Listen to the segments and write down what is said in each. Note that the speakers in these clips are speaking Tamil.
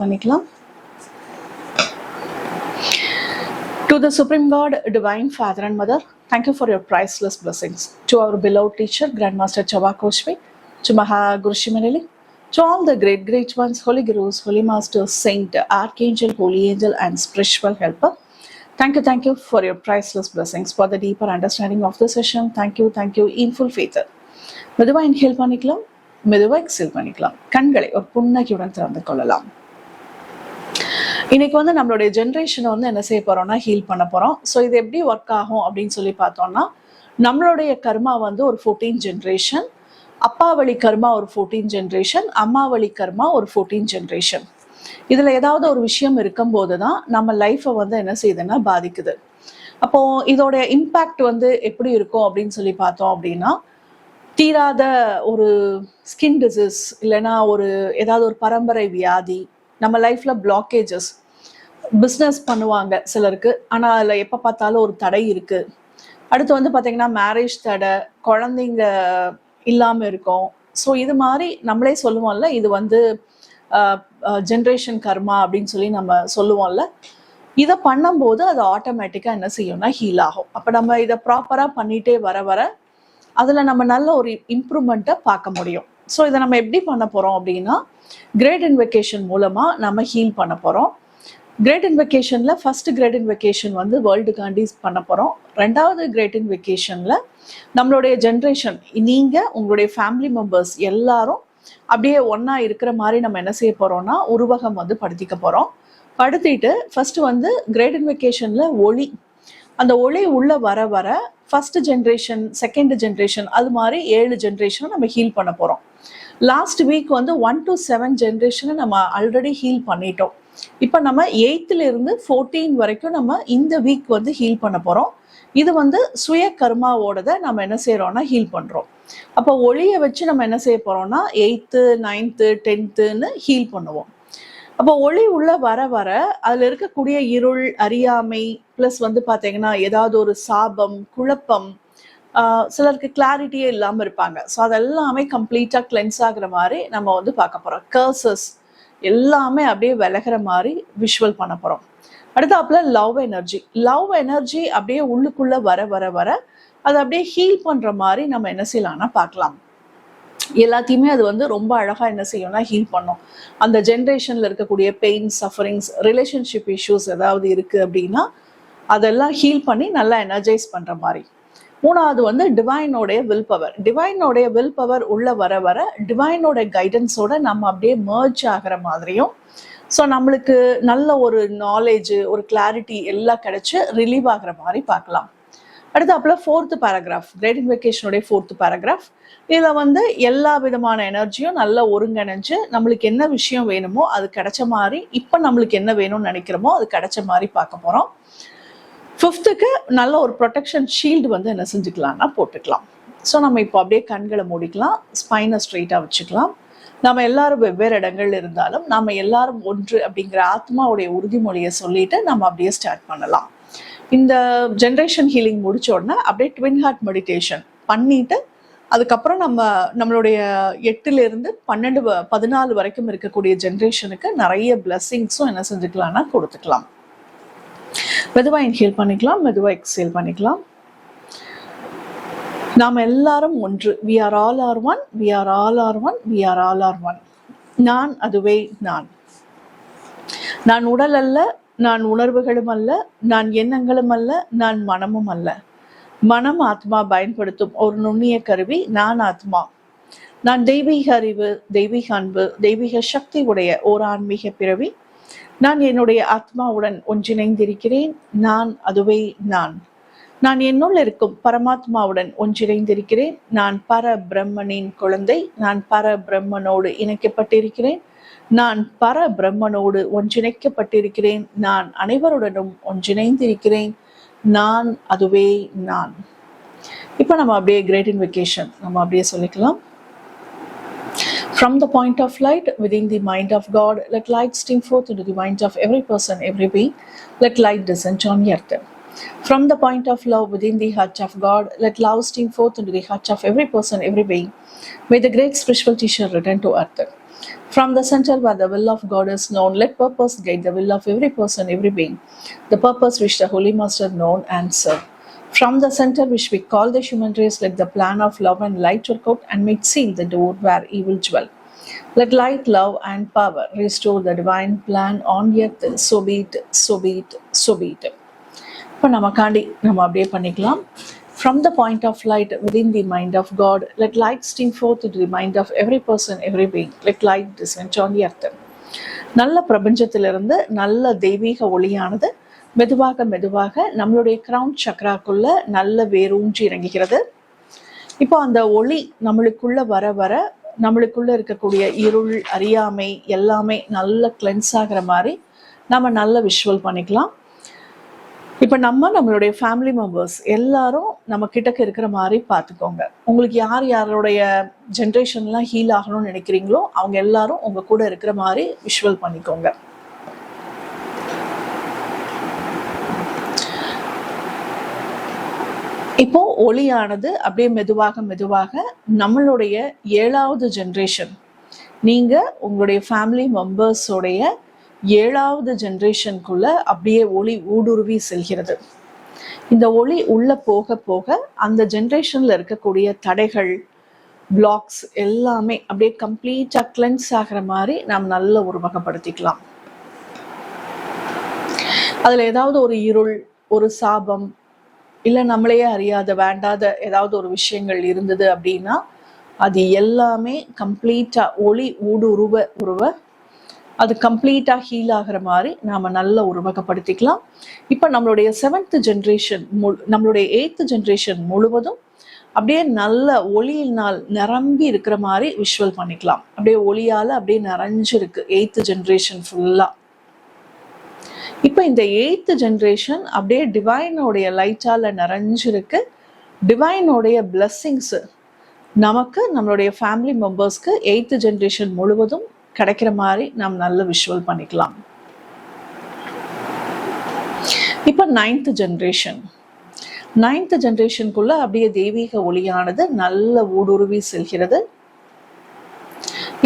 பண்ணிக்கலாம். To the Supreme God, Divine Father and Mother, thank you for your priceless blessings. To our beloved teacher, Grandmaster Chavakoshmi, to Maha Guru Shimanili, to all the great ones, Holy Gurus, Holy Masters, Saint, Archangel, Holy Angel, and Spiritual Helper. Thank you for your priceless blessings. For the deeper understanding of the session, thank you in full faith. மெதுவாக இன்ஹேல் பண்ணிக்கலாம், மெதுவாக எக்ஸேல் பண்ணிக்கலாம். கண்களை ஒரு புன்னகையுடன் திறந்து கொள்ளலாம். இன்னைக்கு நம்மளுடைய ஜென்ரேஷனை என்ன செய்ய போறோம்னா ஹீல் பண்ண போறோம். ஸோ இது எப்படி ஒர்க் ஆகும் அப்படின்னு சொல்லி பார்த்தோம்னா, நம்மளுடைய கர்மா ஒரு 14 ஜென்ரேஷன், அப்பா வழி கர்மா ஒரு 14 ஜென்ரேஷன், அம்மா வழி கர்மா ஒரு 14 ஜென்ரேஷன். இதுல ஏதாவது ஒரு விஷயம் இருக்கும்போது தான் நம்ம லைஃப்பை என்ன செய்யுதுன்னா பாதிக்குது. அப்போ இதோட இம்பேக்ட் எப்படி இருக்கும் அப்படின்னு சொல்லி பார்த்தோம் அப்படின்னா, தீராத ஒரு ஸ்கின் டிசீஸ், இல்லைன்னா ஏதாவது ஒரு பரம்பரை வியாதி, நம்ம லைஃப்ல பிளாக்கேஜஸ், பிஸ்னஸ் பண்ணுவாங்க சிலருக்கு, ஆனால் அதில் எப்போ பார்த்தாலும் ஒரு தடை இருக்கு. அடுத்து பார்த்தீங்கன்னா மேரேஜ் தடை, குழந்தைங்க இல்லாமல் இருக்கும். ஸோ இது மாதிரி நம்மளே சொல்லுவோம்ல, இது ஜென்ரேஷன் கர்மா அப்படின்னு சொல்லி நம்ம சொல்லுவோம்ல. இதை பண்ணும்போது அது ஆட்டோமேட்டிக்காக என்ன செய்யும்னா ஹீல் ஆகும். அப்போ நம்ம இதை ப்ராப்பராக பண்ணிகிட்டே வர அதில் நம்ம நல்ல ஒரு இம்ப்ரூவ்மெண்ட்டை பார்க்க முடியும். ஸோ இதை நம்ம எப்படி பண்ண போகிறோம் அப்படின்னா, கிரேட் இன்வெகேஷன் மூலமாக நம்ம ஹீல் பண்ண போகிறோம். கிரேட் இன்வெகேஷனில் ஃபர்ஸ்ட் கிரேட் இன்வெகேஷன் வேர்ல்டுக்காண்டி பண்ண போகிறோம். ரெண்டாவது கிரேட் இன்வெகேஷனில் நம்மளுடைய ஜென்ரேஷன், நீங்கள் உங்களுடைய ஃபேமிலி மெம்பர்ஸ் எல்லாரும் அப்படியே ஒன்றா இருக்கிற மாதிரி நம்ம என்ன செய்ய போகிறோம்னா உருவகம் படுத்திக்க போகிறோம். படுத்திட்டு ஃபர்ஸ்ட் கிரேட் இன்வெகேஷனில் ஒளி, அந்த ஒளி உள்ள வர ஃபர்ஸ்ட் ஜென்ரேஷன், செகண்ட் ஜென்ரேஷன், அது மாதிரி 7 ஜென்ரேஷனை நம்ம ஹீல் பண்ண போகிறோம். லாஸ்ட் வீக் 1 to 7 ஜென்ரேஷனை நம்ம ஆல்ரெடி ஹீல் பண்ணிட்டோம். இப்போ நம்ம 8th இருந்து 14 வரைக்கும் நம்ம இந்த வீக் ஹீல் பண்ண போகிறோம். இது சுய கர்மாவோடத நம்ம என்ன செய்கிறோம்னா ஹீல் பண்ணுறோம். அப்போ ஒளியை வச்சு நம்ம என்ன செய்ய போகிறோம்னா 8th, 9th, 10th ஹீல் பண்ணுவோம். அப்போ ஒளி உள்ள வர அதில் இருக்கக்கூடிய இருள், அறியாமை, ப்ளஸ் பார்த்தீங்கன்னா ஏதாவது ஒரு சாபம், குழப்பம், சிலருக்கு கிளாரிட்டியே இல்லாமல் இருப்பாங்க. ஸோ அதெல்லாமே கம்ப்ளீட்டாக கிளென்ஸ் ஆகுற மாதிரி நம்ம பார்க்க போகிறோம். கர்சஸ் எல்லாமே அப்படியே விலகிற மாதிரி விஷுவல் பண்ண போகிறோம். அடுத்தாப்புல லவ் எனர்ஜி அப்படியே உள்ளுக்குள்ளே வர அதை அப்படியே ஹீல் பண்ணுற மாதிரி நம்ம என்ன செய்யலாம்னா பார்க்கலாம். எல்லாத்தையுமே அது ரொம்ப அழகாக என்ன செய்யும்னா ஹீல் பண்ணும். அந்த ஜென்ரேஷனில் இருக்கக்கூடிய பெயின், சஃபரிங்ஸ், ரிலேஷன்ஷிப் இஷ்யூஸ் ஏதாவது இருக்குது அப்படின்னா அதெல்லாம் ஹீல் பண்ணி நல்லா எனர்ஜைஸ் பண்ணுற மாதிரி. மூணாவது டிவைனோடைய வில் பவர் உள்ள வர டிவைனோட கைடன்ஸோட நம்ம அப்படியே மர்ஜ் ஆகிற மாதிரியும், ஸோ நம்மளுக்கு நல்ல ஒரு நாலேஜ், ஒரு கிளாரிட்டி எல்லாம் கிடைச்சி ரிலீவ் ஆகிற மாதிரி பார்க்கலாம். அடுத்தாப்புல 4th paragraph, great இன்வெகேஷனுடைய 4th paragraph. இதில் எல்லா விதமான எனர்ஜியும் நல்லா ஒருங்கிணைஞ்சு நம்மளுக்கு என்ன விஷயம் வேணுமோ அது கிடைச்ச மாதிரி, இப்போ நம்மளுக்கு என்ன வேணும்னு நினைக்கிறோமோ அது கிடைச்ச மாதிரி பார்க்க போகிறோம். 5th நல்ல ஒரு ப்ரொடெக்ஷன் ஷீல்டு என்ன செஞ்சுக்கலாம்னா போட்டுக்கலாம். ஸோ நம்ம இப்போ அப்படியே கண்களை மூடிக்கலாம், ஸ்பைனை ஸ்ட்ரெயிட்டாக வச்சுக்கலாம். நம்ம எல்லாரும் வெவ்வேறு இடங்கள் இருந்தாலும் நம்ம எல்லாரும் ஒன்று அப்படிங்கிற ஆத்மாவுடைய உறுதிமொழியை சொல்லிட்டு நம்ம அப்படியே ஸ்டார்ட் பண்ணலாம். இந்த ஜென்ரேஷன் ஹீலிங் முடிச்ச உடனே அப்படியே ட்வின் ஹார்ட் மெடிடேஷன் பண்ணிட்டு அதுக்கப்புறம் நம்மளுடைய 8ல் இருந்து 12, 14 வரைக்கும் இருக்கக்கூடிய ஜென்ரேஷனுக்கு நிறைய பிளெஸிங்ஸும் என்ன செஞ்சுக்கலாம்னா கொடுத்துக்கலாம். மெதுவாக இன்ஹேல் பண்ணிக்கலாம், மெதுவாக எக்ஸேல் பண்ணிக்கலாம். நாம் எல்லாரும் ஒன்று. We are all are one, we are all are one, we are all are one. நான் அதுவே நான் உடல் அல்ல, நான் உணர்வுகளும் அல்ல, நான் எண்ணங்களும் அல்ல, நான் மனமும் அல்ல. மனம் ஆத்மா பயன்படுத்தும் ஒரு நுண்ணிய கருவி. நான் ஆத்மா. நான் தெய்வீக அறிவு, தெய்வீக அன்பு, தெய்வீக சக்தி உடைய ஓர் ஆன்மீக பிறவி. நான் என்னுடைய ஆத்மாவுடன் ஒன்றிணைந்திருக்கிறேன். நான் அதுவே நான் என்னுள் இருக்கும் பரமாத்மாவுடன் ஒன்றிணைந்திருக்கிறேன். நான் பர பிரம்மனின் குழந்தை. நான் பர பிரம்மனோடு இணைக்கப்பட்டிருக்கிறேன். நான் பர பிரம்மனோடு ஒன்றிணைக்கப்பட்டிருக்கிறேன். நான் அனைவருடனும் ஒன்றிணைந்திருக்கிறேன். நான் அதுவே நான். இப்போ நம்ம அப்படியே கிரேட் இன்வெகேஷன் நம்ம அப்படியே சொல்லிக்கலாம். From the point of light within the mind of God, let light stream forth into the mind of every person, every being. Let light descend on earth. From the point of love within the heart of God, let love stream forth into the heart of every person, every being. May the great spiritual teacher return to earth. From the center where the will of God is known, let purpose guide the will of every person, every being. The purpose which the Holy Master known and serve. From the center which we call the human race, let the plan of love and light work out and make seal the door where evil dwell. Let light, love, and power restore the divine plan on earth. So be it, so be it, so be it. இப்போ நமக்காண்டி நம்ம அப்படியே பண்ணிக்கலாம். From the point of light within the mind of God, let light stream forth into the mind of every person, every being. Let light descend on the earth. நல்ல பிரபஞ்சத்திலிருந்து நல்ல தெய்வீக ஒளியானது மெதுவாக மெதுவாக நம்மளுடைய கிரவுன் சக்ராக்குள்ள நல்ல வேரூன்றி இறங்குகிறது. இப்போ அந்த ஒளி நம்மளுக்குள்ள வர வர நம்மளுக்குள்ள இருக்கக்கூடிய இருள், அறியாமை எல்லாமே நல்ல கிளென்ஸ் ஆகிற மாதிரி நம்ம நல்ல விஷுவல் பண்ணிக்கலாம். இப்போ நம்மளுடைய ஃபேமிலி மெம்பர்ஸ் எல்லாரும் நம்ம கிட்டக்க இருக்கிற மாதிரி பார்த்துக்கோங்க. உங்களுக்கு யார் யாருடைய ஜென்ரேஷன்லாம் ஹீல் ஆகணும்னு நினைக்கிறீங்களோ அவங்க எல்லாரும் உங்க கூட இருக்கிற மாதிரி விஷுவல் பண்ணிக்கோங்க. இப்போ ஒளியானது அப்படியே மெதுவாக மெதுவாக நம்மளுடைய 7வது ஜென்ரேஷன், நீங்க உங்களுடைய ஃபேமிலி மெம்பர்ஸோடைய 7வது ஜென்ரேஷனுக்குள்ள அப்படியே ஒளி ஊடுருவி செல்கிறது. இந்த ஒளி உள்ள போக போக அந்த ஜென்ரேஷன்ல இருக்கக்கூடிய தடைகள், பிளாக்ஸ் எல்லாமே அப்படியே கம்ப்ளீட்டா கிளென்ஸ் ஆகிற மாதிரி நாம் நல்ல உருவகப்படுத்திக்கலாம். அதுல ஏதாவது ஒரு இருள், ஒரு சாபம், இல்லை நம்மளையே அறியாத வேண்டாத ஏதாவது ஒரு விஷயங்கள் இருந்தது அப்படின்னா அது எல்லாமே கம்ப்ளீட்டா ஒளி ஊடுருவ அது கம்ப்ளீட்டா ஹீல் ஆகிற மாதிரி நாம நல்ல உருவகப்படுத்திக்கலாம். இப்ப நம்மளுடைய 7th ஜென்ரேஷன், நம்மளுடைய 8th ஜென்ரேஷன் முழுவதும் அப்படியே நல்ல ஒளியினால் நிரம்பி இருக்கிற மாதிரி விஷுவல் பண்ணிக்கலாம். அப்படியே ஒளியால அப்படியே நிறைஞ்சிருக்கு 8th ஜென்ரேஷன் ஃபுல்லா. இப்போ இந்த 8th ஜென்ரேஷன் அப்படியே டிவைனோடைய லைட்டால நிறைஞ்சிருக்கு. டிவைனோடைய பிளெஸ்ஸிங்ஸ் நமக்கு நம்மளுடைய ஃபேமிலி மெம்பர்ஸ்க்கு 8th ஜென்ரேஷன் முழுவதும் கிடைக்கிற மாதிரி நாம் நல்ல விஷுவல் பண்ணிக்கலாம். இப்போ 9th ஜென்ரேஷனுக்குள்ள அப்படியே தெய்வீக ஒளியானது நல்ல ஊடுருவி செல்கிறது.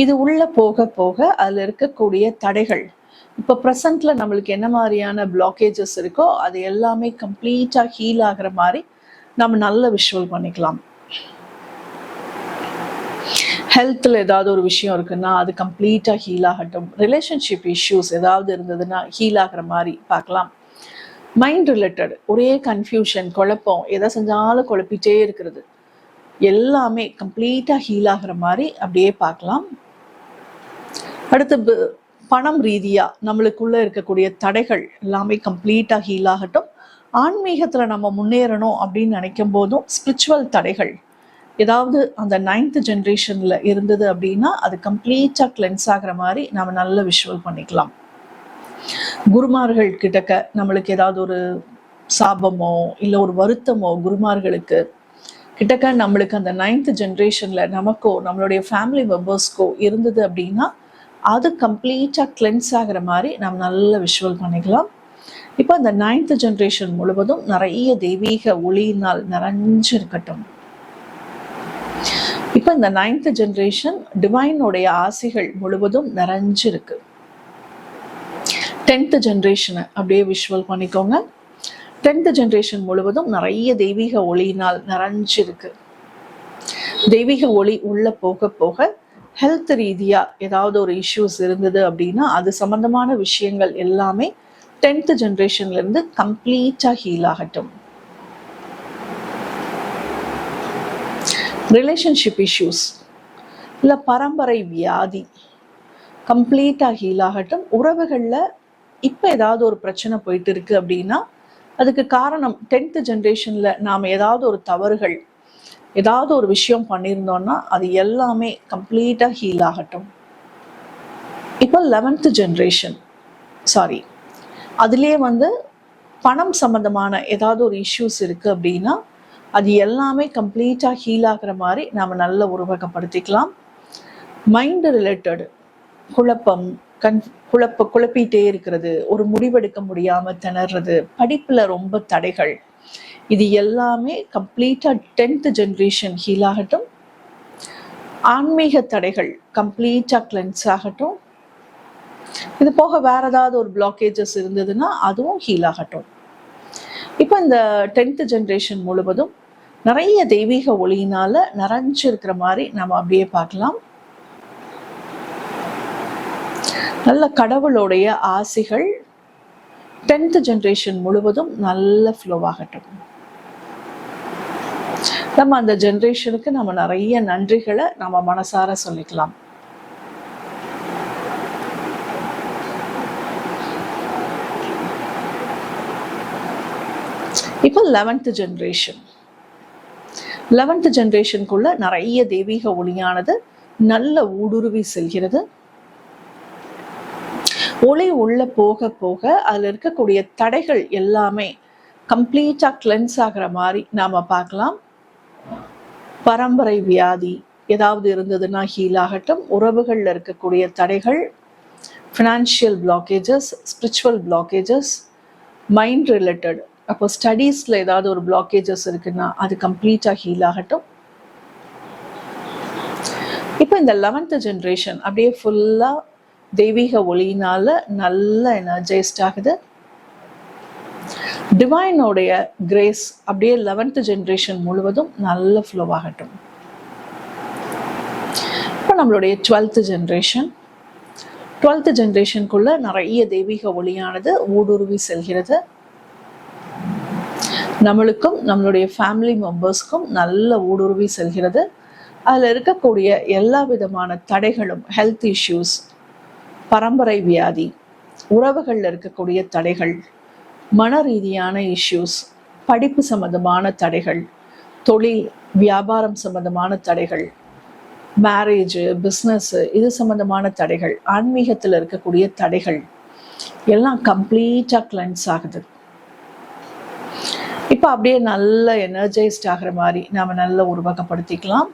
இது உள்ள போக போக அதுல இருக்கக்கூடிய தடைகள், இப்போ ப்ரெசன்ட்ல நம்மளுக்கு என்ன மாதிரியான பிளாக்கேஜஸ் இருக்கோ அது எல்லாமே கம்ப்ளீட்டா ஹீல் ஆகிற மாதிரி நம்ம நல்ல விஷுவல் பண்ணிக்கலாம். ஹெல்த்தில் ஏதாவது ஒரு விஷயம் இருக்குன்னா அது கம்ப்ளீட்டாக ஹீல் ஆகட்டும். ரிலேஷன்ஷிப் இஷ்யூஸ் ஏதாவது இருந்ததுன்னா ஹீல் ஆகிற மாதிரி பார்க்கலாம். மைண்ட் ரிலேட்டட் ஒரே கன்ஃபியூஷன், குழப்பம், எதை செஞ்சாலும் குழப்பிட்டே இருக்கிறது, எல்லாமே கம்ப்ளீட்டாக ஹீல் ஆகிற மாதிரி அப்படியே பார்க்கலாம். அடுத்து பணம் ரீதியா நம்மளுக்குள்ள இருக்கக்கூடிய தடைகள் எல்லாமே கம்ப்ளீட்டா ஹீல் ஆகட்டும். ஆன்மீகத்துல நம்ம முன்னேறணும் அப்படின்னு நினைக்கும் போதும் ஸ்பிரிச்சுவல் தடைகள் ஏதாவது அந்த 9th ஜென்ரேஷன்ல இருந்தது அப்படின்னா அது கம்ப்ளீட்டா கிளென்ஸ் ஆகிற மாதிரி நம்ம நல்ல விஷுவல் பண்ணிக்கலாம். குருமார்கள் கிட்டக்க நம்மளுக்கு ஏதாவது ஒரு சாபமோ இல்லை ஒரு வருத்தமோ குருமார்களுக்கு கிட்டக்க நம்மளுக்கு அந்த 9th ஜென்ரேஷன்ல நமக்கோ நம்மளுடைய ஃபேமிலி மெம்பர்ஸ்க்கோ இருந்தது அப்படின்னா அது கம்ப்ளீட்டா கிளென்ஸ் ஆகிற மாதிரி நம்ம நல்ல விஷுவல் பண்ணிக்கலாம். இப்போ அந்த 9th ஜென்ரேஷன் முழுவதும் நிறைய தெய்வீக ஒளியினால் நிறைஞ்சிருக்கட்டும். இப்போ இந்த 9th ஜென்ரேஷன் டிவைனோடைய ஆசைகள் முழுவதும் நிறைஞ்சிருக்கு. 10th ஜென்ரேஷனை அப்படியே விஷுவல் பண்ணிக்கோங்க. 10th ஜென்ரேஷன் முழுவதும் நிறைய தெய்வீக ஒளியினால் நிறைஞ்சிருக்கு. தெய்வீக ஒளி உள்ள போக போக ஹெல்த் ரீதியா ஏதாவது ஒரு இஷ்யூஸ் இருந்தது அப்படின்னா அது சம்பந்தமான விஷயங்கள் எல்லாமே 10th ஜென்ரேஷன்ல இருந்து கம்ப்ளீட்டா ஹீல் ஆகட்டும். ரிலேஷன்ஷிப் இஷ்யூஸ் இல்லை பரம்பரை வியாதி கம்ப்ளீட்டாக ஹீல் ஆகட்டும். உறவுகளில் இப்போ ஏதாவது ஒரு பிரச்சனை போயிட்டு இருக்கு அப்படின்னா அதுக்கு காரணம் 10th ஜென்ரேஷனில் நாம் ஏதாவது ஒரு தவறுகள் ஏதாவது ஒரு விஷயம் பண்ணியிருந்தோம்னா அது எல்லாமே கம்ப்ளீட்டாக ஹீல் ஆகட்டும். இப்போ 11th ஜென்ரேஷன் அதுலேயே பணம் சம்மந்தமான ஏதாவது ஒரு இஷ்யூஸ் இருக்குது அப்படின்னா அது எல்லாமே கம்ப்ளீட்டாக ஹீல் ஆகிற மாதிரி நாம் நல்ல உருவகப்படுத்திக்கலாம். மைண்ட் ரிலேட்டட் குழப்பம், குழப்பிட்டே இருக்கிறது, ஒரு முடிவெடுக்க முடியாமல் திணறது, படிப்பில் ரொம்ப தடைகள், இது எல்லாமே கம்ப்ளீட்டாக 10th ஜென்ரேஷன் ஹீல் ஆகட்டும். ஆன்மீக தடைகள் கம்ப்ளீட்டா கிளென்ஸ் ஆகட்டும். இது போக வேற ஏதாவது ஒரு பிளாக்கேஜஸ் இருந்ததுன்னா அதுவும் ஹீல் ஆகட்டும். இப்போ இந்த 10th ஜென்ரேஷன் முழுவதும் நிறைய தெய்வீக ஒளியினால நிறைஞ்சு இருக்கிற மாதிரி நம்ம அப்படியே பார்க்கலாம். நல்ல கடவுளுடைய ஆசிகள் 10th ஜென்ரேஷன் முழுவதும் நல்ல ஃப்ளோ ஆகட்டும். நம்ம அந்த ஜென்ரேஷனுக்கு நம்ம நிறைய நன்றிகளை நம்ம மனசார சொல்லிக்கலாம். இப்போ 11th ஜென்ரேஷன் 11th ஜென்ரேஷனுக்குள்ள நிறைய தெய்வீக ஒளியானது நல்ல ஊடுருவி செல்கிறது. ஒளி உள்ள போக போக அதுல இருக்கக்கூடிய தடைகள் எல்லாமே கம்ப்ளீட்டா கிளென்ஸ் ஆகிற மாதிரி நாம பார்க்கலாம். பரம்பரை வியாதி ஏதாவது இருந்ததுன்னா ஹீல் ஆகட்டும். உறவுகள்ல இருக்கக்கூடிய தடைகள், financial blockages, spiritual blockages, mind related, அப்போ ஸ்டடீஸ்ல ஏதாவது ஒரு பிளாக்கேஜஸ் இருக்குன்னா அது கம்ப்ளீட்டா ஹீல் ஆகட்டும். இப்போ இந்த 11th ஜென்ரேஷன் அப்படியே ஃபுல்லா தெய்வீக ஒளியினால நல்ல எனர்ஜைஸ்ட் ஆகுது. டிவைனோடைய கிரேஸ் அப்படியே 11th ஜென்ரேஷன் முழுவதும் நல்ல ஃப்ளோ ஆகட்டும். இப்போ நம்மளுடைய 12th ஜென்ரேஷன் 12th ஜென்ரேஷனுக்குள்ள நிறைய தெய்வீக ஒளியானது ஊடுருவி செல்கிறது. நம்மளுக்கும் நம்மளுடைய ஃபேமிலி மெம்பர்ஸ்க்கும் நல்ல ஊடுருவி செல்கிறது. அதில் இருக்கக்கூடிய எல்லா விதமான தடைகளும், ஹெல்த் இஷ்யூஸ், பரம்பரை வியாதி, உறவுகளில் இருக்கக்கூடிய தடைகள், மன ரீதியான இஷ்யூஸ், படிப்பு சம்பந்தமான தடைகள், தொழில் வியாபாரம் சம்பந்தமான தடைகள், மேரேஜ், பிஸ்னஸ் இது சம்பந்தமான தடைகள், ஆன்மீகத்தில் இருக்கக்கூடிய தடைகள் எல்லாம் கம்ப்ளீட்டா கிளென்ஸ் ஆகுது. இப்போ அப்படியே நல்ல எனர்ஜைஸ்ட் ஆகிற மாதிரி நாம நல்ல உருவகப்படுத்திக்கலாம்.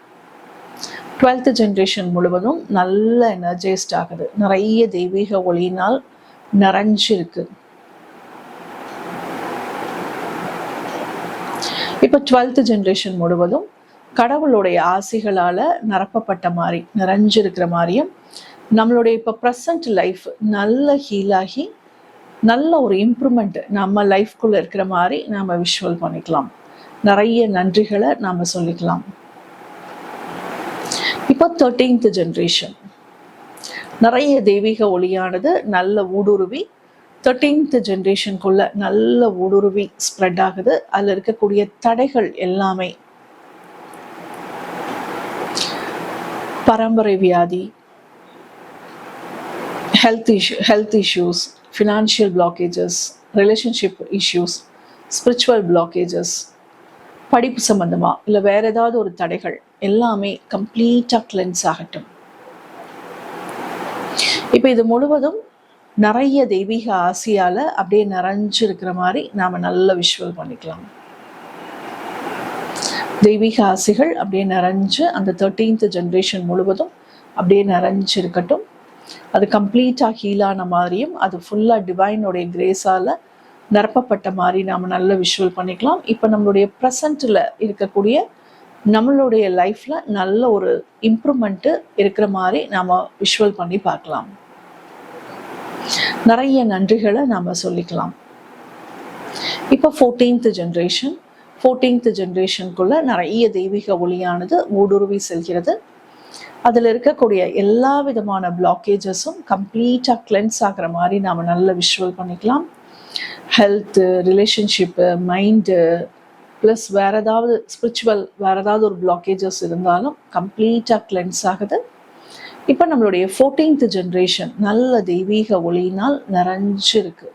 12th ஜென்ரேஷன் முழுவதும் நல்ல எனர்ஜைஸ்ட் ஆகுது. நிறைய தெய்வீக ஒளியினால் நிறைஞ்சிருக்கு. இப்போ 12th ஜென்ரேஷன் முழுவதும் கடவுளுடைய ஆசிகளால நிரப்பப்பட்ட மாதிரி, நிறைஞ்சிருக்கிற மாதிரியும், நம்மளுடைய இப்போ ப்ரெசன்ட் லைஃப் நல்ல ஹீலாகி நல்ல ஒரு இம்ப்ரூவ்மெண்ட் நம்ம லைஃப்குள்ள இருக்கிற மாதிரி நாம விஷுவல் பண்ணிக்கலாம். நிறைய நன்றிகளை நாம சொல்லிக்கலாம். இப்போ 13th ஜென்ரேஷன் நிறைய தெய்வீக ஒளியானது நல்ல ஊடுருவி 13th ஜென்ரேஷனுக்குள்ள நல்ல ஊடுருவி ஸ்ப்ரெட் ஆகுது. அதுல இருக்கக்கூடிய தடைகள் எல்லாமே, பரம்பரை வியாதி, health issues, financial blockages, relationship issues, spiritual blockages, படிப்பு சம்பந்தமா இல்லை வேற ஏதாவது ஒரு தடைகள் எல்லாமே கம்ப்ளீட்டா கிளென்ஸ் ஆகட்டும். இப்போ இது முழுவதும் நிறைய தெய்வீக ஆசையால அப்படியே நிறைஞ்சிருக்கிற மாதிரி நாம நல்ல விஷுவல் பண்ணிக்கலாம். தெய்வீக ஆசைகள் அப்படியே நிறைஞ்சு அந்த 13th ஜென்ரேஷன் முழுவதும் அப்படியே நிறைஞ்சு இருக்கட்டும். அது கம்ப்ளீட்டா ஹீலான மாதிரியும், அது ஃபுல்லா டிவைனோடைய கிரேஸால நிரப்பப்பட்ட மாதிரி நாம நல்ல விஷுவல் பண்ணிக்கலாம். இப்போ நம்மளுடைய ப்ரெசண்ட்ல இருக்கக்கூடிய நம்மளுடைய லைஃப்ல நல்ல ஒரு இம்ப்ரூவ்மெண்ட் இருக்கிற மாதிரி நாம விஷுவல் பண்ணி பார்க்கலாம். நிறைய நன்றிகளை நாம சொல்லிக்கலாம். இப்போ 14th ஜென்ரேஷன் 14th ஜென்ரேஷனுக்குள்ள நிறைய தெய்வீக ஒளியானது ஊடுருவி செல்கிறது. அதில் இருக்கக்கூடிய எல்லா விதமான பிளாக்கேஜஸும் கம்ப்ளீட்டா கிளென்ஸ் ஆகிற மாதிரி நாம நல்ல விஷுவல் பண்ணிக்கலாம். ஹெல்த்து, ரிலேஷன்ஷிப்பு, மைண்டு, ப்ளஸ் வேற ஏதாவது ஸ்பிரிச்சுவல் வேற ஏதாவது ஒரு பிளாக்கேஜஸ் இருந்தாலும் கம்ப்ளீட்டா கிளென்ஸ் ஆகுது. இப்போ நம்மளுடைய 14th ஜென்ரேஷன் நல்ல தெய்வீக ஒளியினால் நிறைஞ்சிருக்கு.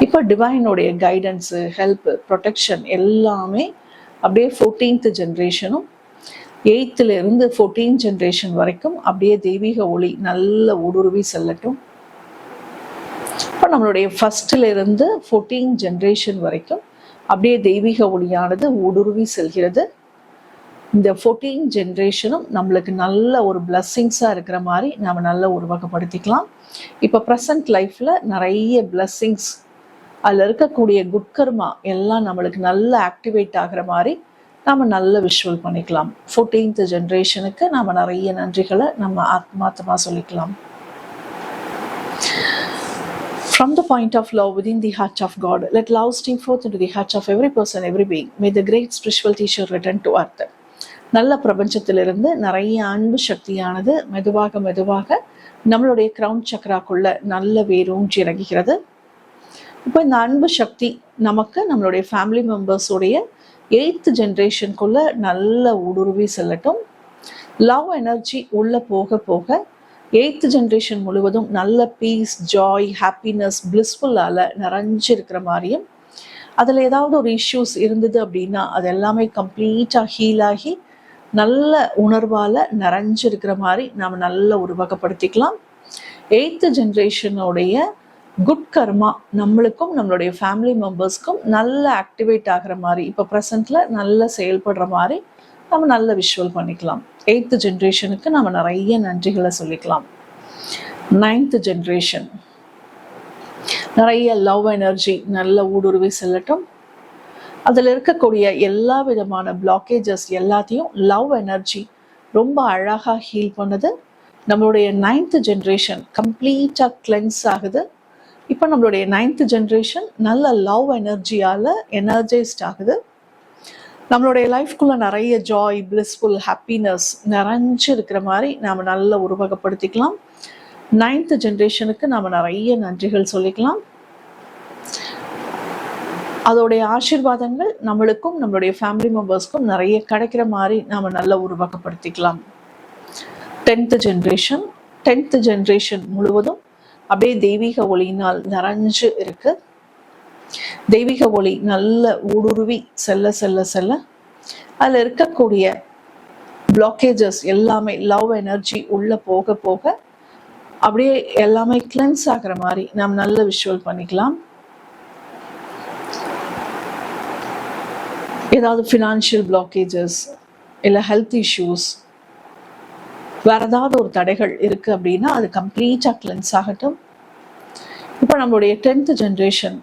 இப்போ டிவைனோடைய கைடன்ஸு, ஹெல்ப், ப்ரொடெக்ஷன் எல்லாமே அப்படியே 14th ஜென்ரேஷனும் 8th இருந்து 14th ஜென்ரேஷன் வரைக்கும் அப்படியே தெய்வீக ஒளி நல்ல ஊடுருவி செல்லட்டும். இப்போ நம்மளுடைய 1st இருந்து 14th ஜென்ரேஷன் வரைக்கும் அப்படியே தெய்வீக ஒளியானது ஊடுருவி செல்கிறது. இந்த 14th ஜென்ரேஷனும் நம்மளுக்கு நல்ல ஒரு பிளஸ்ஸிங்ஸாக இருக்கிற மாதிரி நம்ம நல்ல உருவகப்படுத்திக்கலாம். இப்போ ப்ரெசன்ட் லைஃப்பில் நிறைய பிளஸ்ஸிங்ஸ், அதில் இருக்கக்கூடிய குட் கர்மா எல்லாம் நம்மளுக்கு நல்லா ஆக்டிவேட் ஆகிற மாதிரி நாம் நல்ல விஷுவல் பண்ணிக்கலாம். 14th ஜென்ரேஷனுக்கு நாம் நிறைய நன்றிகளை நம்ம ஆத்மார்த்தமாக சொல்லிக்கலாம். From the point of love within the heart of God, let love stream forth into the heart of every person, every being. May the great spiritual teacher return to earth. நல்ல பிரபஞ்சத்திலிருந்து நிறைய அன்பு சக்தியானது மெதுவாக மெதுவாக நம்மளுடைய கிரவுன் சக்கராக்குள்ள நல்ல வேரூன்றி இறங்குகிறது. இப்போ இந்த அன்பு சக்தி நமக்கு நம்மளுடைய ஃபேமிலி மெம்பர்ஸோடைய 8th ஜென்ரேஷனுக்குள்ள நல்ல ஊடுருவி செல்லட்டும். லவ் எனர்ஜி உள்ள போக போக 8th ஜென்ரேஷன் முழுவதும் நல்ல பீஸ், ஜாய், ஹாப்பினஸ், பிளிஸ்ஃபுல்லால நிறைஞ்சிருக்கிற மாதிரியும், அதில் ஏதாவது ஒரு இஷ்யூஸ் இருந்தது அப்படின்னா அது எல்லாமே கம்ப்ளீட்டாக ஹீல் ஆகி நல்ல உணர்வால் நிறைஞ்சிருக்கிற மாதிரி நாம் நல்ல உருவகப்படுத்திக்கலாம். 8th ஜென்ரேஷனோடைய குட் கர்மா நம்மளுக்கும் நம்மளுடைய ஃபேமிலி மெம்பர்ஸ்க்கும் நல்ல ஆக்டிவேட் ஆகிற மாதிரி, இப்போ ப்ரெசண்ட்டில் நல்ல செயல்படுற மாதிரி நம்ம நல்ல விஷுவல் பண்ணிக்கலாம். 8th ஜென்ரேஷனுக்கு நம்ம நிறைய நன்றிகளை சொல்லிக்கலாம். 9th ஜென்ரேஷன் நிறைய லவ் எனர்ஜி நல்ல ஊடுருவி செல்லட்டும். அதில் இருக்கக்கூடிய எல்லா விதமான பிளாக்கேஜஸ் எல்லாத்தையும் லவ் எனர்ஜி ரொம்ப அழகாக ஹீல் பண்ணுது. நம்மளுடைய 9th ஜென்ரேஷன் கம்ப்ளீட்டாக கிளென்ஸ் ஆகுது. இப்போ நம்மளுடைய 9th ஜென்ரேஷன் நல்ல லவ் எனர்ஜியால் எனர்ஜைஸ்ட் ஆகுது. நம்மளுடைய லைஃப்குள்ளே நிறைய ஜாய், பிளிஸ்ஃபுல், ஹாப்பினஸ் நிறைஞ்சு இருக்கிற மாதிரி நாம் நல்ல உருவகப்படுத்திக்கலாம். 9th ஜென்ரேஷனுக்கு நாம் நிறைய நன்றிகள் சொல்லிக்கலாம். அதோடைய ஆசீர்வாதங்கள் நம்மளுக்கும் நம்மளுடைய ஃபேமிலி மெம்பர்ஸ்க்கும் நிறைய கிடைக்கிற மாதிரி நாம் நல்ல உருவகப்படுத்திக்கலாம். 10th ஜென்ரேஷன் முழுவதும் அப்படியே தெய்வீக ஒளியினால் நிறைஞ்சு இருக்கு. தெய்வீக ஒளி நல்ல ஊடுருவி செல்ல செல்ல செல்ல அதில் இருக்கக்கூடிய பிளாக்கேஜஸ் எல்லாமே லவ் எனர்ஜி உள்ள போக போக அப்படியே எல்லாமே கிளென்ஸ் ஆகிற மாதிரி நாம் நல்ல விஷுவல் பண்ணிக்கலாம். ஏதாவது ஃபினான்ஷியல் பிளாக்கேஜஸ் இல்லை ஹெல்த் இஷ்யூஸ், வேற ஏதாவது ஒரு தடைகள் இருக்கு அப்படின்னா அது கம்ப்ளீட்டாக கிளென்ஸ் ஆகட்டும். இப்போ நம்மளுடைய 10th ஜென்ரேஷன்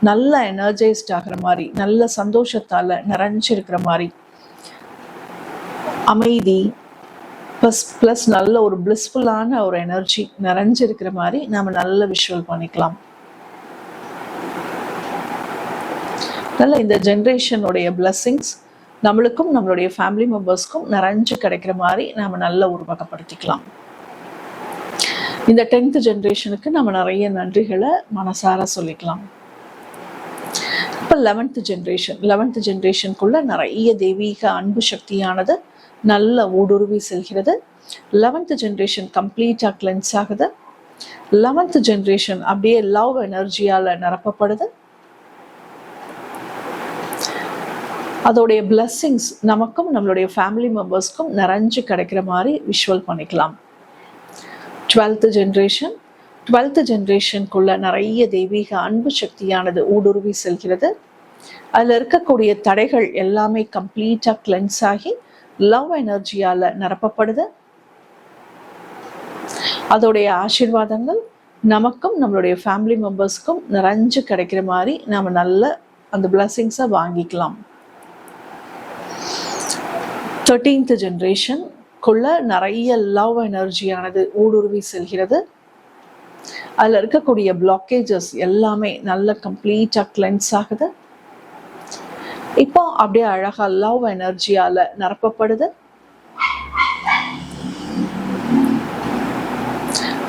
நல்ல எனர்ஜைஸ்ட் ஆகிற மாதிரி, நல்ல சந்தோஷத்தால நிறைஞ்சிருக்கிற மாதிரி, அமைதி ப்ளஸ் நல்ல ஒரு பிளிஸ்ஃபுல்லான ஒரு எனர்ஜி நிறைஞ்சிருக்கிற மாதிரி நம்ம நல்ல விஷுவல் பண்ணிக்கலாம். நல்ல இந்த ஜென்ரேஷனுடைய பிளெஸ்ஸிங்ஸ் நம்மளுக்கும் நம்மளுடைய ஃபேமிலி மெம்பர்ஸ்க்கும் நிறைஞ்சு கிடைக்கிற மாதிரி நம்ம நல்ல உருவகப்படுத்திக்கலாம். இந்த 10th ஜென்ரேஷனுக்கு நம்ம நிறைய நன்றிகளை மனசார சொல்லிக்கலாம். இப்போ 11th ஜென்ரேஷனுக்குள்ள நிறைய தெய்வீக அன்பு சக்தியானது நல்ல ஊடுருவி செல்கிறது. 11th ஜென்ரேஷன் கம்ப்ளீட்டாக கிளென்ஸ் ஆகுது. 11th ஜென்ரேஷன் அப்படியே லவ் எனர்ஜியால் நிரப்பப்படுது. அதோடைய பிளெஸ்ஸிங்ஸ் நமக்கும் நம்மளுடைய ஃபேமிலி மெம்பர்ஸ்க்கும் நிறைஞ்சு கிடைக்கிற மாதிரி விஷுவல் பண்ணிக்கலாம். 12th ஜென்ரேஷனுக்குள்ள நிறைய தெய்வீக அன்பு சக்தியானது ஊடுருவி செல்கிறது. அதில் இருக்கக்கூடிய தடைகள் எல்லாமே கம்ப்ளீட்டாக கிளென்ஸ் ஆகி லவ் எனர்ஜியால் நிரப்பப்படுது. அதோடைய ஆசீர்வாதங்கள் நமக்கும் நம்மளுடைய ஃபேமிலி மெம்பர்ஸ்க்கும் நிறைஞ்சு கிடைக்கிற மாதிரி நாம் நல்ல அந்த பிளெஸ்ஸிங்ஸை வாங்கிக்கலாம். 13th ஜென்ரேஷனுக்குள்ள நிறைய லவ் எனர்ஜியானது ஊடுருவி செல்கிறது. அதில் இருக்கக்கூடிய பிளாக்கேஜஸ் எல்லாமே நல்ல கம்ப்ளீட்டாக கிளென்ஸ் ஆகுது. இப்போ அப்படியே அழகா லவ் எனர்ஜியால நிரப்பப்படுது.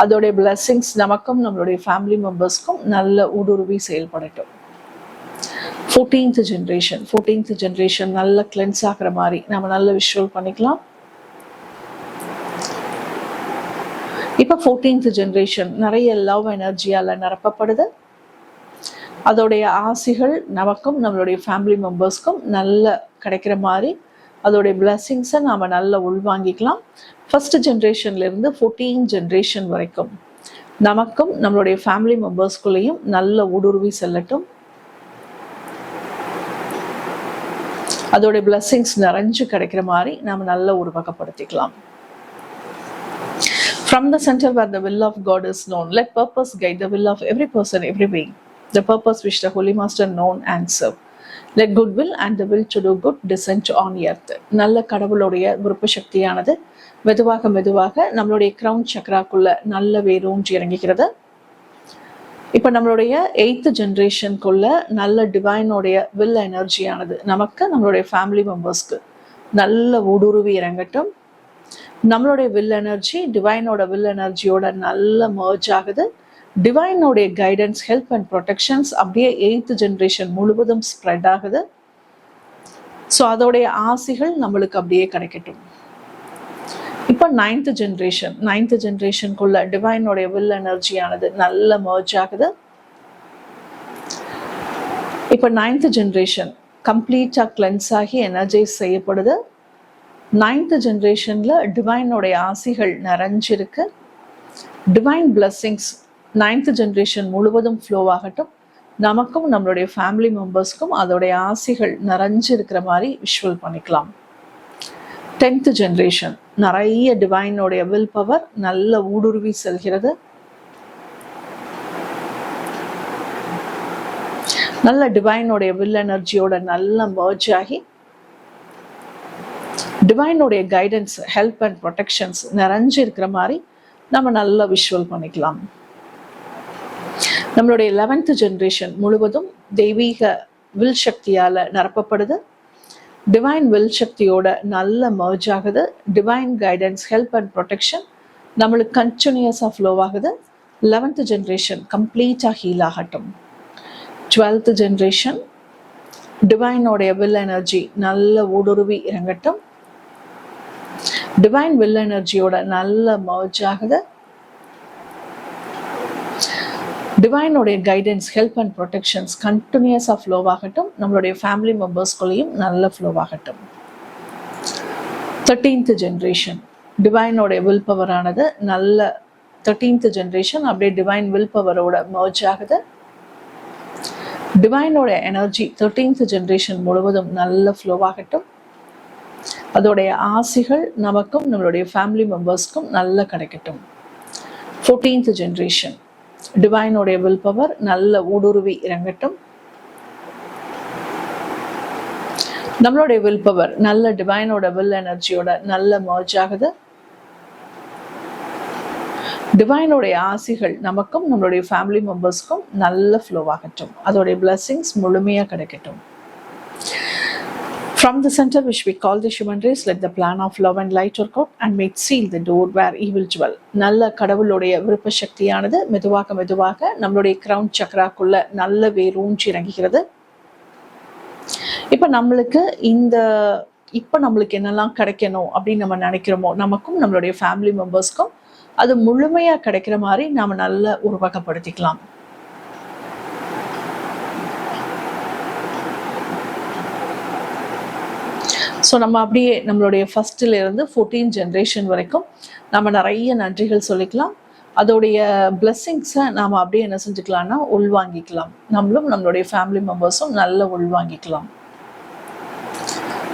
அதோடைய பிளெஸ்ஸிங்ஸ் நமக்கும் நம்மளுடைய ஃபேமிலி மெம்பர்ஸ்க்கும் நல்ல ஊடுருவி செயல்படட்டும். 14th ஜென்ரேஷன் நல்ல கிளென்ஸ் ஆகிற மாதிரி நம்ம நல்ல விஷுவல் பண்ணிக்கலாம். இப்போ 14th ஜென்ரேஷன் நிறைய லவ் எனர்ஜியால நிரப்பப்படுது. அதோடைய ஆசைகள் நமக்கும் நம்மளுடைய ஃபேமிலி மெம்பர்ஸ்க்கும் நல்ல கிடைக்கிற மாதிரி அதோடைய பிளெஸ்ஸிங்ஸை நாம் நல்லா உள்வாங்கிக்கலாம். 1st ஜென்ரேஷன்லேருந்து 14th ஜென்ரேஷன் வரைக்கும் நமக்கும் நம்மளுடைய ஃபேமிலி மெம்பர்ஸ்குள்ளேயும் நல்ல ஊடுருவி செல்லட்டும். அதோடைய பிளெஸ்ஸிங்ஸ் நிறைஞ்சு கிடைக்கிற மாதிரி நாம் நல்ல உருவகப்படுத்திக்கலாம். From the center where the will of God is known, let purpose guide the will of every person, every being. The purpose which the Holy Master known and serve. let good will and the will to do good descend on earth. நல்ல கடவுளுடைய விருப்ப சக்தியானது மெதுவாக மெதுவாக நம்மளுடைய கிரவுன் சக்ராக்குள்ள நல்ல வேரூன்றி இறங்குகிறது. இப்போ நம்மளுடைய 8th ஜென்ரேஷனுக்குள்ள நல்ல டிவைனோடைய வில் எனர்ஜியானது நமக்கு நம்மளுடைய ஃபேமிலி மெம்பர்ஸ்க்கு நல்ல ஊடுருவி இறங்கட்டும். நம்மளுடைய வில் எனர்ஜி டிவைனோட வில் எனர்ஜியோட நல்ல மர்ஜ் ஆகுது. டிவைனோடைய கைடன்ஸ், ஹெல்ப் அண்ட் ப்ரொடெக்ஷன்ஸ் அப்படியே 8th ஜென்ரேஷன் முழுவதும் ஸ்ப்ரெட் ஆகுது. ஸோ அதோடைய ஆசைகள் நம்மளுக்கு அப்படியே கிடைக்கட்டும். இப்போ 9th ஜென்ரேஷனுக்குள்ள டிவைனோடைய வில் எனர்ஜியானது நல்ல மர்ஜ் ஆகுது. இப்போ 9th ஜென்ரேஷன் கம்ப்ளீட்டாக கிளென்ஸ் ஆகி எனர்ஜைஸ் செய்யப்படுது. 9th ஜென்ரேஷனில் டிவைனோடைய ஆசைகள் நிறைஞ்சிருக்கு. டிவைன் பிளெஸ்ஸிங்ஸ் 9th ஜென்ரேஷன் முழுவதும் ஃப்ளோ ஆகட்டும். நமக்கும் நம்மளுடைய ஃபேமிலி மெம்பர்ஸ்க்கும் அதோடைய ஆசைகள் நிறைஞ்சிருக்கிற மாதிரி விஷுவல் பண்ணிக்கலாம். 10th ஜென்ரேஷன் நிறைய டிவைனோடைய வில் பவர் நல்ல ஊடுருவி செல்கிறது. நல்ல டிவைனோடைய வில் எனர்ஜியோட நல்ல மர்ஜ் ஆகி டிவைனோடைய கைடன்ஸ், ஹெல்ப் அண்ட் ப்ரொடெக்ஷன்ஸ் நிறைஞ்சு இருக்கிற மாதிரி நம்ம நல்லா விஷுவல் பண்ணிக்கலாம். நம்மளுடைய 11th ஜென்ரேஷன் முழுவதும் தெய்வீக வில் சக்தியால் நிரப்பப்படுது. டிவைன் வில் சக்தியோட நல்ல மர்ஜ் ஆகுது. Divine guidance, help and protection நம்மளுக்கு கண்டினியூஸாக ஃப்ளோ ஆகுது. 11th ஜென்ரேஷன் கம்ப்ளீட்டாக ஹீல் ஆகட்டும். 12th ஜென்ரேஷன் டிவைனோடைய வில் எனர்ஜி நல்ல ஊடுருவி இறங்கட்டும். டிவைன் வில் எனர்ஜியோட நல்ல மர்ஜ் ஆகுது. டிவைனோடைய கைடன்ஸ், ஹெல்ப் அண்ட் ப்ரொடெக்ஷன்ஸ் கண்டினியூஸாக ஃப்ளோ ஆகட்டும். நம்மளுடைய ஃபேமிலி மெம்பர்ஸ்குள்ளேயும் நல்ல ஃப்ளோ ஆகட்டும். 13th ஜென்ரேஷன் டிவைனோடைய வில் பவரானது நல்ல 13th ஜென்ரேஷன் அப்படியே டிவைன் வில் பவரோட மர்ஜ் ஆகுது. டிவைனோட எனர்ஜி 13th ஜென்ரேஷன் முழுவதும் நல்ல ஃப்ளோ ஆகட்டும். அதோடைய ஆசைகள் நமக்கும் நம்மளுடைய ஃபேமிலி மெம்பர்ஸ்க்கும் நல்ல கிடைக்கட்டும். 14th ஜென்ரேஷன் டிவைனோடைய வில் பவர் நல்ல ஊடுருவி இறங்கட்டும். நம்மளுடைய வில் பவர் நல்ல டிவைனோட வில் எனர்ஜியோட நல்ல மர்ஜ் ஆகுது. டிவைனோடைய ஆசைகள் நமக்கும் நம்மளுடைய ஃபேமிலி மெம்பர்ஸ்க்கும் நல்ல ஃப்ளோ ஆகட்டும். அதோடைய பிளெஸிங்ஸ் முழுமையாக கிடைக்கட்டும். From the center which we call the human race, let the plan of love and light work out and may seal the door where evil dwell. நல்ல கடவுளுடைய விருப்ப சக்தியானது மெதுவாக மெதுவாக நம்மளுடைய கிரவுன் சக்ராக்குள்ள நல்ல வேரூன்றி இறங்குகிறது. இப்போ நம்மளுக்கு என்னெல்லாம் கிடைக்கணும் அப்படின்னு நம்ம நினைக்கிறோமோ நமக்கும் நம்மளுடைய ஃபேமிலி மெம்பர்ஸ்க்கும் அது முழுமையாக கிடைக்கிற மாதிரி நாம் நல்லா உருவகப்படுத்திக்கலாம். ஸோ நம்ம அப்படியே நம்மளுடைய ஃபர்ஸ்ட்லேருந்து 14 ஜென்ரேஷன் வரைக்கும் நம்ம நிறைய நன்றிகள் சொல்லிக்கலாம். அதோடைய பிளெஸ்ஸிங்ஸை நாம் அப்படியே என்ன செஞ்சுக்கலாம்னா உள்வாங்கிக்கலாம். நம்மளும் நம்மளுடைய ஃபேமிலி மெம்பர்ஸும் நல்ல உள்வாங்கிக்கலாம்.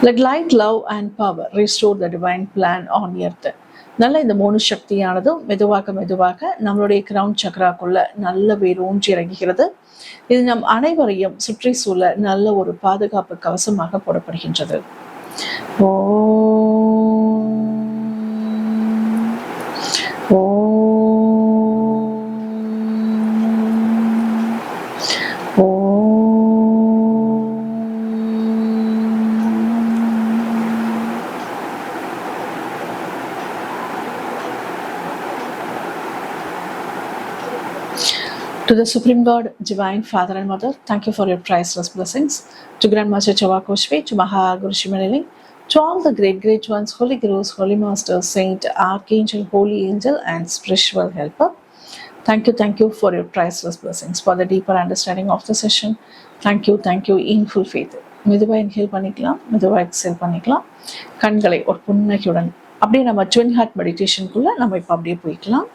Let light, love and power restore the divine plan on earth. நல்ல இந்த 3 சக்தியானதும் மெதுவாக மெதுவாக நம்மளுடைய கிரவுன் சக்ராக்குள்ள நல்ல வேரூன்றி இறங்குகிறது. இது நம் அனைவரையும் சுற்றி சூழ நல்ல ஒரு பாதுகாப்பு கவசமாக போடப்படுகின்றது. To the Supreme God, Divine Father and Mother, thank you for your priceless blessings. To Grandmaster Chavakoshvi, to Mahaguru Shimanili, to all the great ones, Holy Gurus, Holy Masters, Saint, Archangel, Holy Angel and Spiritual Helper. Thank you for your priceless blessings. For the deeper understanding of the session, thank you in full faith. மெதுவாக இன்ஹேல் பண்ணிக்கலாம், மெதுவாக எக்ஸேல் பண்ணிக்கலாம். கண்களை ஒரு புன்னகையுடன் அப்படியே நம்ம ட்வின் ஹார்ட் மெடிடேஷனுக்குள்ளே நம்ம இப்போ அப்படியே போய்க்கலாம்.